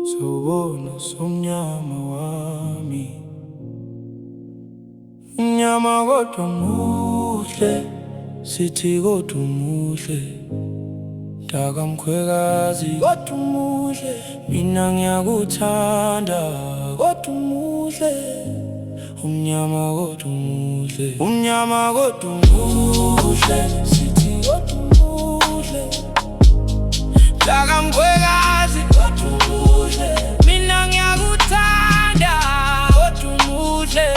Sawubona somnyama wami, mnyama kodwa muhle, sithi kodwa muhle. Mtaka mkhwekazi kodwa muhle, mina ngiyakuthanda kodwa muhle. Umnyama kodwa muhle, umnyama kodwa muhle, sithi kodwa muhle. Mtaka mkhwekazi kodwa muhle, mina ngiyakuthanda kodwa muhle.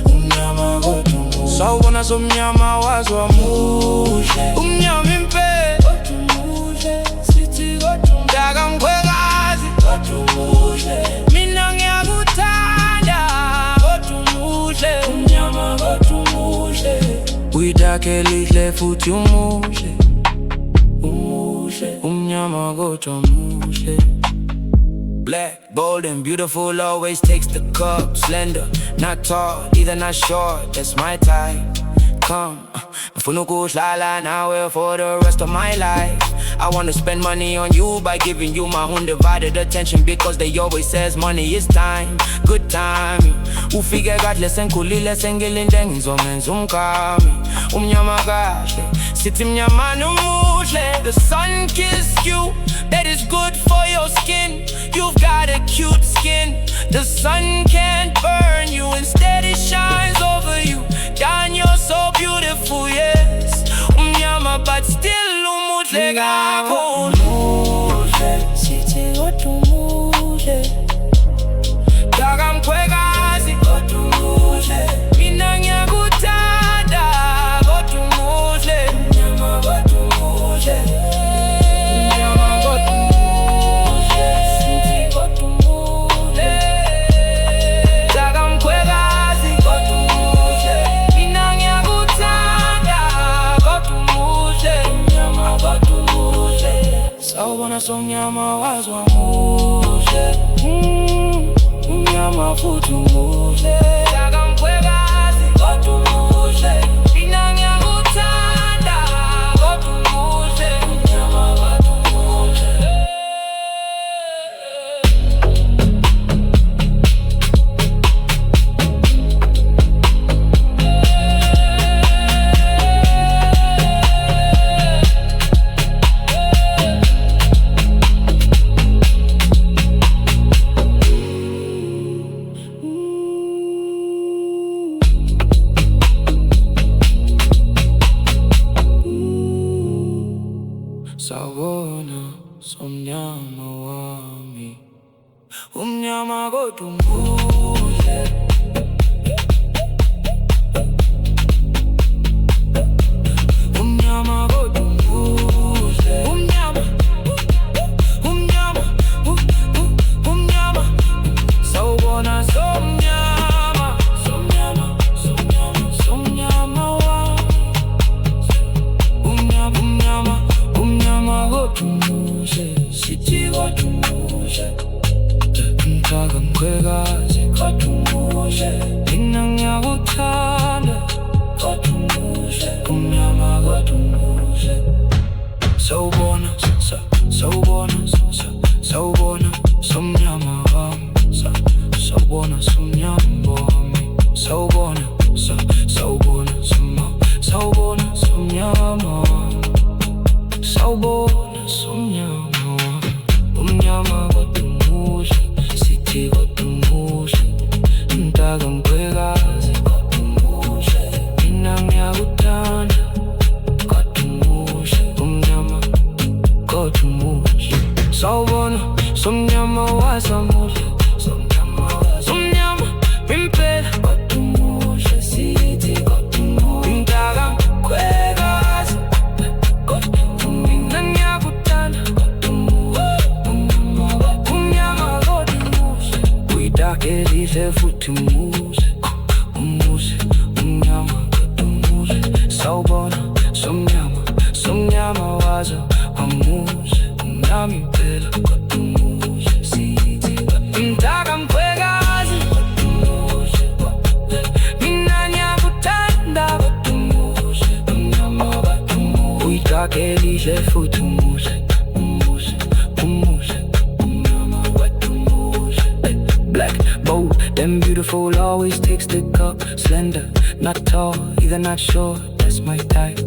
Umnyama kodwa muhle, sawubona somnyama wazwa muhle. Umnyama impela kodwa muhle, sithi kodwa. Mtaka mkhwekazi kodwa muhle, mina ngiyakuthanda kodwa muhle. Umnyama kodwa muhle, uyidake lihle futhi umuhle. Umnyama kodwa muhle. Black, bold and beautiful, always takes the cup. Slender, not tall, either not short, that's my type. Come, ngifuna ukuhlala nawe for the rest of my life. I wanna spend money on you by giving you my undivided attention, because they always says money is time, good timing. Ufike kahle sengikhulile sengilinde ngizomenza umkami. Umnyama kahle, sithi mnyama nomuhle. The sun kissed you, that is good for your skin. You've got a cute skin, the sun can't burn you, instead it shines over you. Darn, you're so beautiful, yes. Umnyama but still umuhle kakhulu. Sithi kodwa umuhle. Mtaka mkhwekazi kodwa umuhle, mina ngiyakuthanda kodwa umuhle. Umnyama kodwa umuhle, umnyama kodwa umuhle, sithi kodwa umuhle. Mtaka mkhwekazi kodwa umuhle, mina ngiyakuthanda kodwa umuhle. Umnyama kodwa umuhle, sawubona somnyama wazwa muhle. Umnyama futhi umuhle. Mtaka mkhwekazi kodwa umuhle, mina ngiyakuthanda kodwa umuhle. Umnyama kodwa umuhle. Sawubona somnyama wami, umnyama kodwa umuhle. Umnyama kodwa umuhle. Umnyama, umnyama, umnyama. Sawubona somnyama, somnyama, somnyama, somnyama wami. Umnyama, umnyama kodwa umuhle, sithi kodwa umuhle. Mtaka mkhwekazi kodwa umuhle, mina ngiyakuthanda kodwa umuhle. Umnyama kodwa umuhle. Sawubona, sawubona, sawubona somnyama wami. Sawubona somnyama wami. Sawubona, sawubona, sawubona somnyama wami. Sawubona somnyama wami. Umnyama kodwa umuhle, sithi kodwa umuhle. Mtaka mkhwekazi kodwa umuhle, mina ngiyakuthanda kodwa umuhle. Umnyama kodwa umuhle. Sawubona somnyama wazwa muhle. Somnyama impela kodwa umuhle, sithi kodwa umuhle. Mtaka mkhwekazi kodwa mina ngiyakuthanda kodwa umuhle. Umnyama kodwa umuhle, uyidake lihle futhi umuhle. Umuhle, umnyama kodwa umuhle. Sawubona somnyama, somnyama wazwa muhle. Umnyama impela kodwa umuhle, sithi kodwa. Mtaka mkhwekazi kodwa umuhle, mina ngiyakuthanda kodwa umuhle. Umnyama kodwa umuhle, uyidake lihle futhi umuhle. Umuhle, umuhle, umnyama kodwa beautiful, always takes the cup. Slender, not tall, either not short, that's my type.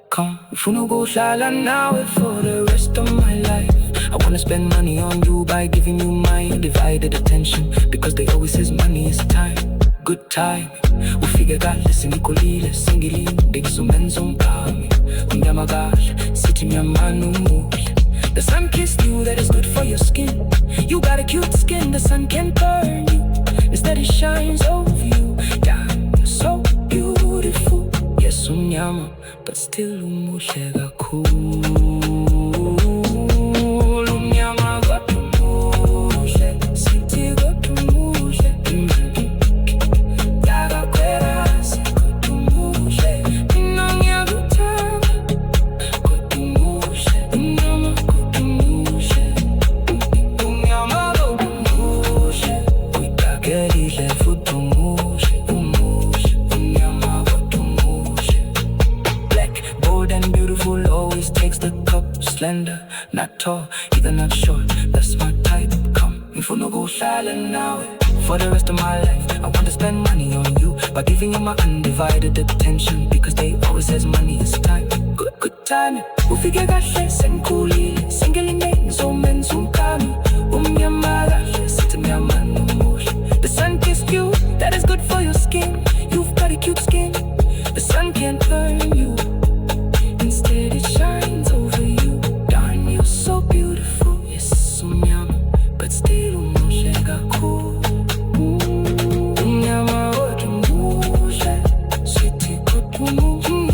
Come, mfuno go shala now for the rest of my life. I wanna spend money on you by giving you my undivided attention, because they always says money is time. Good time, ufike kahle senikhulile singilini ngikusumenza umphami unyamakahle sithi mnyamana umuhle. The sun kissed you, that is good for your skin. You got a cute skin, the sun can burn you. Instead it shines over you. Yeah, you're so beautiful. Yes, unyama, but still umuhle kakhulu. Unyama kodwa umuhle, sithi kodwa umuhle. Yakakwelasi kodwa umuhle. Mina ngiyakuthanda kodwa umuhle. Unyama kodwa umuhle. Unyama kodwa umuhle. Uyakelihle futhi umuhle. Umuhle. Unyama kodwa umuhle. Black, bold and beautiful, always takes the cup. Slender, not tall, either not short, that's my type. Come, mfuno go silent now. For the rest of my life, I want to spend money on you by giving you my undivided attention, because they always says money is time. Good time. Ufike kahle senikhulile singilinde ngizomenza umkami umnyamakahle sithi mnyamana umuhle. The sun kissed you, that is good for your skin. You've got a cute skin, the sun can't burn you. Instead it shines over you. Darn, you're so beautiful. Yes, unyama, but still umuhle kakhulu. Unyama kodwa umuhle, sithi kodwa umuhle.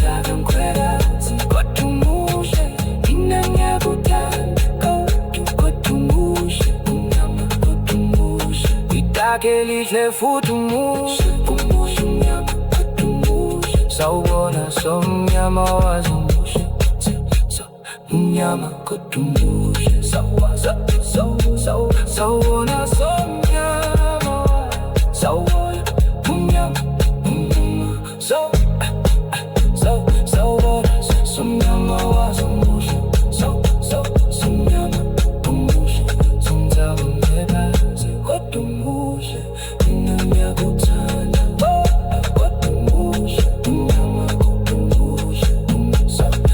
Yakangikwelasi kodwa umuhle. Mina ngiyakuthanda kodwa umuhle. Unyama kodwa umuhle. Uyakelihle futhi umuhle. Umuhle unyama kodwa umuhle. Sawubona somnyama wazi umuhle. Unyama kodwa umuhle. Sawubona somnyama wazi. Sawubona unyama. Sawubona somnyama wazi umuhle. Somnyama umuhle. Sonzaba ngebazi kodwa umuhle. Mina ngiyakuthanda kodwa umuhle. Unyama kodwa umuhle.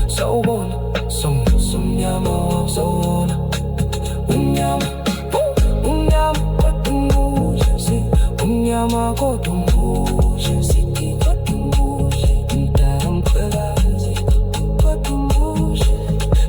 Sawubona somnyama. Sawubona unyama. Unyama kodwa umuhle. Unyama kodwa